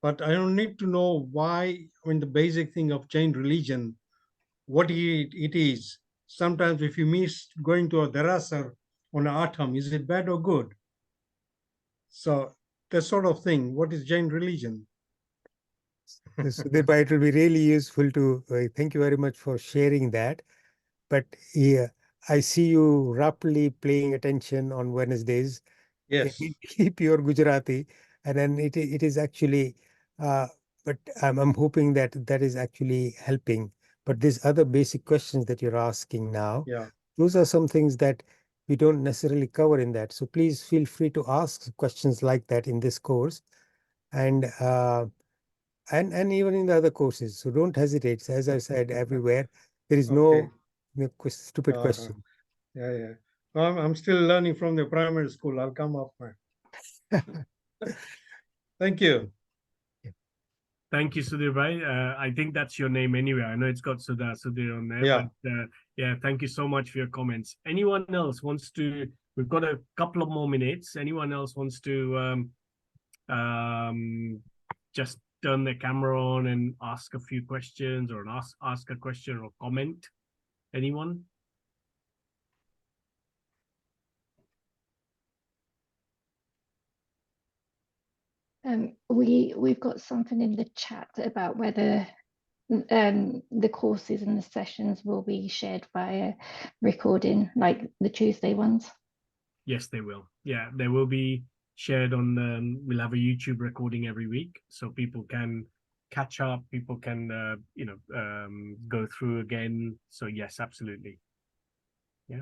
but I don't need to know why. I mean, the basic thing of Jain religion, what it is. Sometimes if you miss going to a darasar on an atom, is it bad or good? So that sort of thing. What is Jain religion? Sudhir Bhai, it will be really useful to, thank you very much for sharing that. But yeah, I see you rapidly paying attention on Wednesdays. Yes. Keep your Gujarati, and then it is actually, but I'm hoping that that is actually helping. But these other basic questions that you're asking now, Yeah. those are some things that we don't necessarily cover in that. So please feel free to ask questions like that in this course, and and even in the other courses. So don't hesitate. As I said, everywhere there is Okay. no stupid Uh-huh. question. Yeah, yeah. Well, I'm still learning from the primary school. I'll come up. Thank you. Thank you, Sudhir Bhai. I think that's your name anyway. I know it's got Sudhir on there, Yeah. but yeah, thank you so much for your comments. Anyone else wants to, we've got a couple of more minutes. Anyone else wants to just turn their camera on and ask a few questions or ask a question or comment? Anyone? We've got something in the chat about whether the courses and the sessions will be shared via recording, like the Tuesday ones. Yes, they will. Yeah, there will be shared on, we'll have a YouTube recording every week, so people can catch up, people can, go through again. So yes, absolutely. Yeah.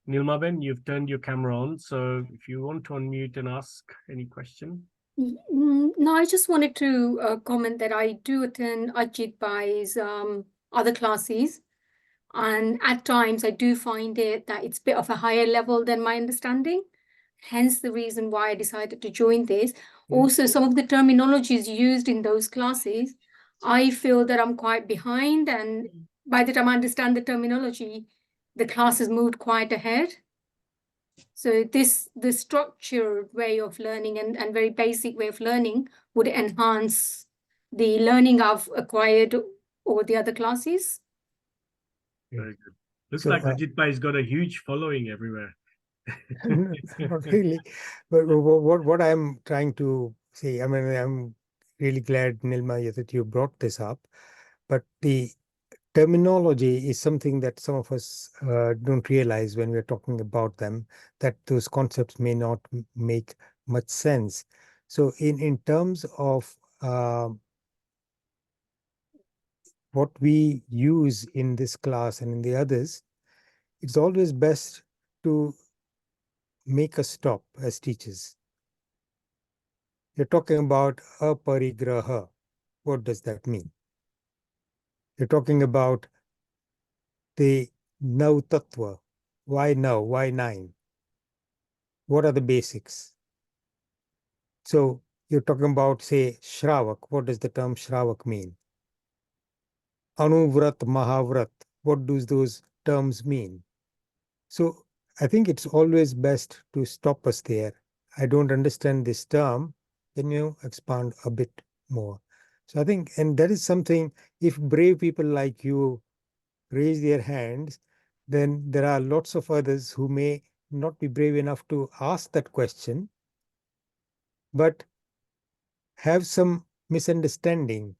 Nilmaben, you've turned your camera on, so if you want to unmute and ask any question. No, I just wanted to comment that I do attend Ajit Bhai's other classes, and at times I do find it that it's a bit of a higher level than my understanding. Hence the reason why I decided to join this. Also, some of the terminologies used in those classes, I feel that I'm quite behind, and by the time I understand the terminology, the class has moved quite ahead. So the structured way of learning and very basic way of learning would enhance the learning I've acquired over the other classes. Very good. Looks So, like Ajit Bhai's got a huge following everywhere. not really, but what I'm trying to say, I mean, I'm really glad, Nilma, that you brought this up, but the terminology is something that some of us don't realize when we're talking about them, that those concepts may not make much sense. So in terms of what we use in this class and in the others, it's always best to make a stop as teachers. You're talking about aparigraha. What does that mean? You're talking about the now tattva. Why now? Why 9? What are the basics? So you're talking about, say, Shravak. What does the term Shravak mean? Anuvrat, Mahavrat. What do those terms mean? So I think it's always best to stop us there. I don't understand this term. Can you expand a bit more? So I think, and that is something, if brave people like you raise their hands, then there are lots of others who may not be brave enough to ask that question, but have some misunderstanding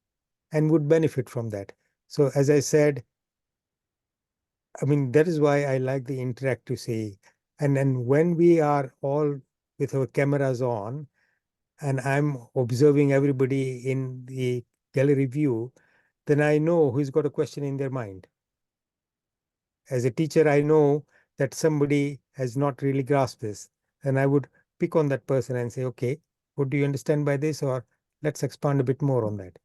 and would benefit from that. So as I said, I mean, that is why I like the interactive say. And when we are all with our cameras on, and I'm observing everybody in the gallery view, then I know who's got a question in their mind. As a teacher, I know that somebody has not really grasped this, and I would pick on that person and say, okay, what do you understand by this? Or let's expand a bit more on that.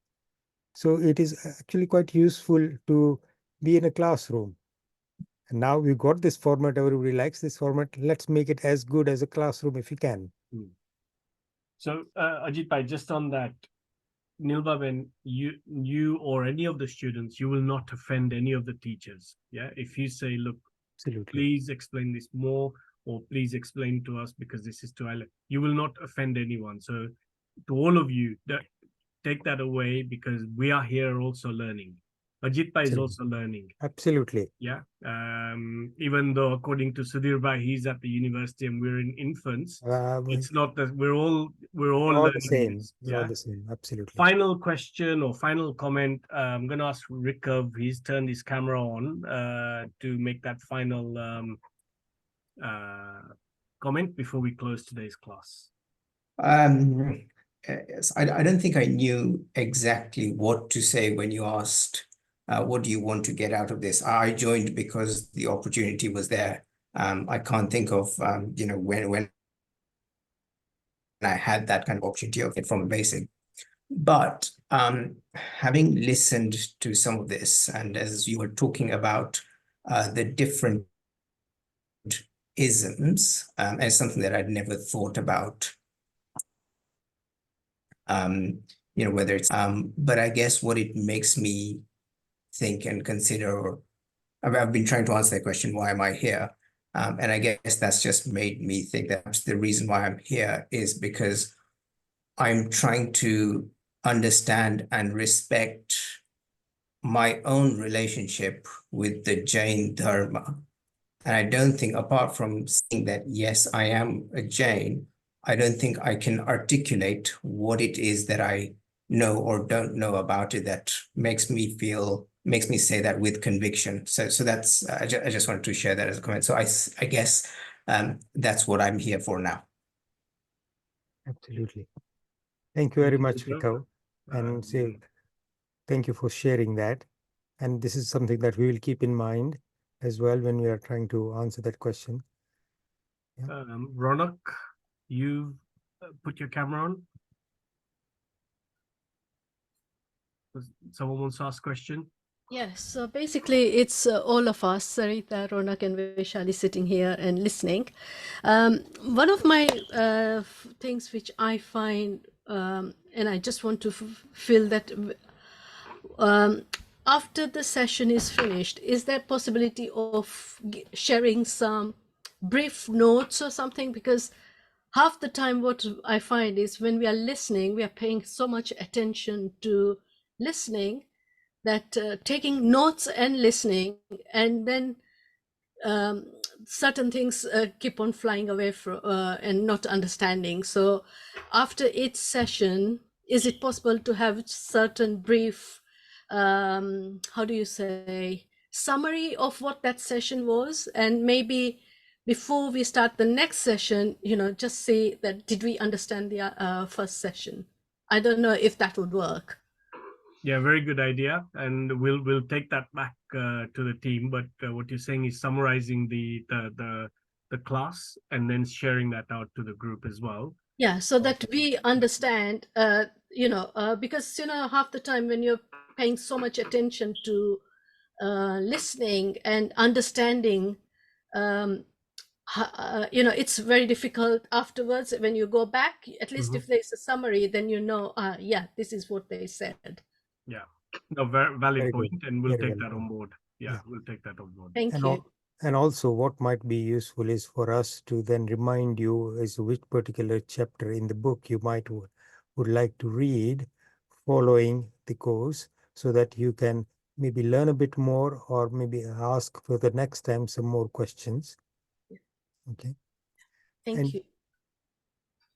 So it is actually quite useful to be in a classroom. And now we've got this format, everybody likes this format. Let's make it as good as a classroom if we can. So, Ajit Bhai, just on that, Nilba, when you or any of the students, you will not offend any of the teachers. Yeah. If you say, look, Absolutely. please explain this more, or please explain to us because this is too island, you will not offend anyone. So to all of you, take that away, because we are here also learning. Ajit Bhai is also learning. Absolutely. Yeah. Even though according to Sudhir Bhai, he's at the university and we're in infants, it's not that we're all all learning the same. this. It's Yeah. all the same. Absolutely. Final question or final comment. I'm going to ask Rikav. He's turned his camera on to make that final comment before we close today's class. Yes, I don't think I knew exactly what to say when you asked, what do you want to get out of this? I joined because the opportunity was there. I can't think of, when I had that kind of opportunity of it from a basic. But having listened to some of this, and as you were talking about the different isms, as something that I'd never thought about, whether it's, but I guess what it makes me think and consider, I've been trying to answer that question, why am I here? And I guess that's just made me think that perhaps the reason why I'm here is because I'm trying to understand and respect my own relationship with the Jain Dharma. And I don't think, apart from saying that, yes, I am a Jain, I don't think I can articulate what it is that I know or don't know about it that makes me say that with conviction. So that's, I just wanted to share that as a comment. So I guess that's what I'm here for now. Absolutely. Thank you very much, Rico. Rico. And say thank you for sharing that. And this is something that we will keep in mind as well when we are trying to answer that question. Ronak, you put your camera on. Someone wants to ask a question? Yes, so basically it's all of us, Sarita, Ronak and Vaishali sitting here and listening. One of my things which I find, and I just want to feel that after the session is finished, is there possibility of sharing some brief notes or something? Because half the time what I find is when we are listening, we are paying so much attention to listening that taking notes and listening, and then certain things keep on flying away from and not understanding. So after each session, is it possible to have certain brief, how do you say, summary of what that session was? And maybe before we start the next session, just say that, did we understand the first session? I don't know if that would work. Yeah, very good idea, and we'll take that back to the team. But what you're saying is summarizing the class and then sharing that out to the group as well. Yeah, so that we understand, because half the time when you're paying so much attention to listening and understanding, it's very difficult afterwards when you go back. At least if there's a summary, then yeah, this is what they said. Yeah, no, very valid Very point, good. and we'll Very take well that put. on board. Yeah, Yeah. we'll take that on board. Thank And, you. and also what might be useful is for us to then remind you as which particular chapter in the book you might would like to read following the course, so that you can maybe learn a bit more or maybe ask for the next time some more questions. Okay. Thank you.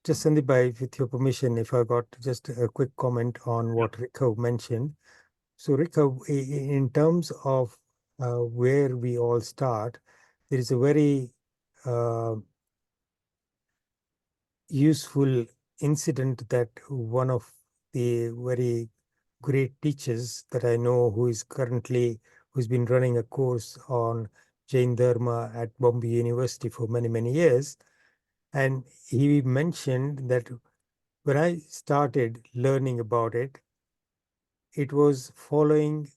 Just Sandeep bhai, with your permission, if I got just a quick comment on what Rico mentioned. So Rico, in terms of where we all start, there is a very useful incident that one of the very great teachers that I know who's been running a course on Jain Dharma at Bombay University for many, many years. And he mentioned that when I started learning about it, it was following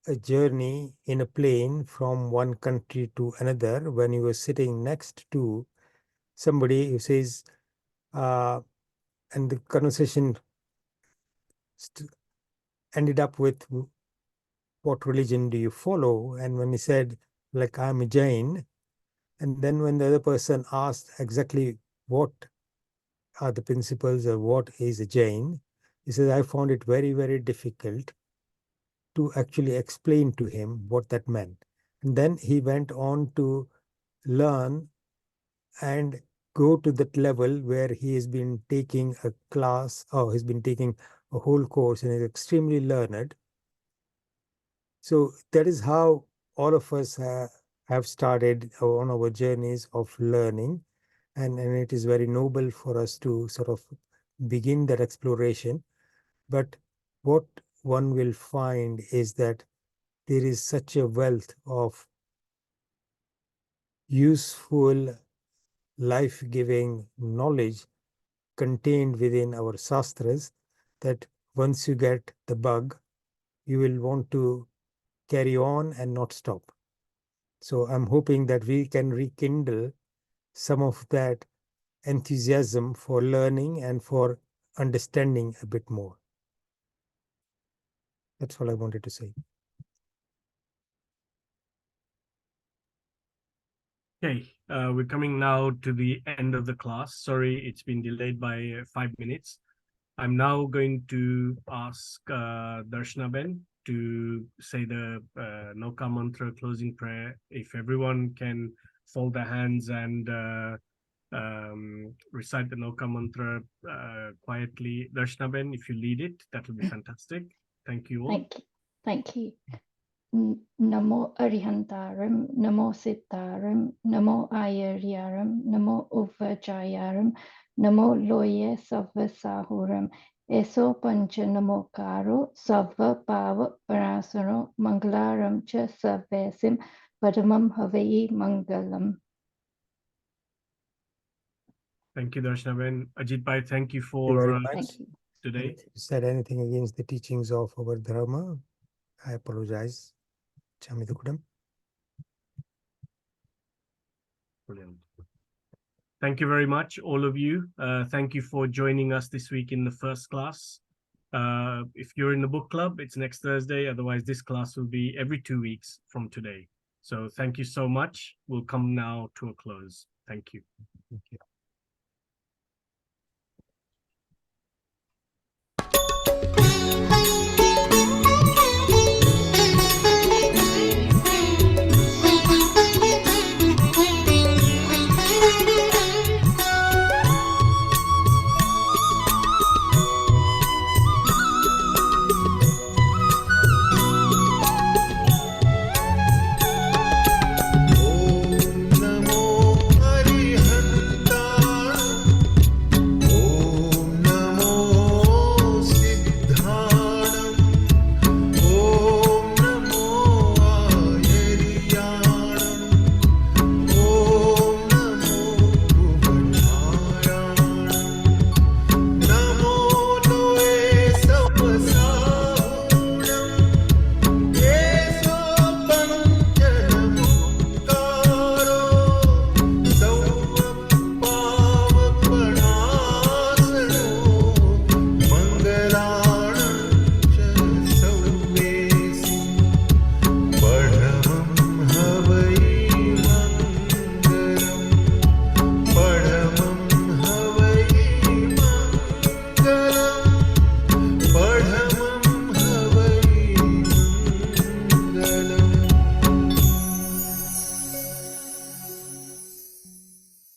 a journey in a plane from one country to another when you were sitting next to somebody who says, and the conversation ended up with, what religion do you follow? And when he said, like, I'm a Jain, and then when the other person asked exactly what are the principles or what is a Jain, he says, I found it very, very difficult to actually explain to him what that meant. And then he went on to learn and go to that level where he has been taking a class or he's been taking a whole course and is extremely learned. So that is how all of us have started on our journeys of learning. And it is very noble for us to sort of begin that exploration. But what one will find is that there is such a wealth of useful, life-giving knowledge contained within our sastras that once you get the bug, you will want to carry on and not stop. So I'm hoping that we can rekindle some of that enthusiasm for learning and for understanding a bit more. That's all I wanted to say. Okay, we're coming now to the end of the class. Sorry, it's been delayed by 5 minutes. I'm now going to ask Darshana Ben to say the Noka Mantra closing prayer. If everyone can fold their hands and recite the Noka Mantra quietly. Darshana Ben, if you lead it, that will be fantastic. Thank you all. Thank you. Namo Arihantaram, Namo Siddharam, Namo Ayaryaram, Namo Uvajayaram, Namo loye Sarva Sahuram. Eso Pancha Namo Karo Sarva Bhava Parasaro Mangalaram Cha Sarvesim Padamam Havai Mangalam. Thank you, Darshnaben. Ajit Bhai, thank you Thank you very for much. Thank you. today. If you said anything against the teachings of our Dharma, I apologize. Chamidukudam. Brilliant. Thank you very much, all of you. Thank you for joining us this week in the first class. If you're in the book club, it's next Thursday. Otherwise, this class will be every 2 weeks from today. So thank you so much. We'll come now to a close. Thank you. Thank you.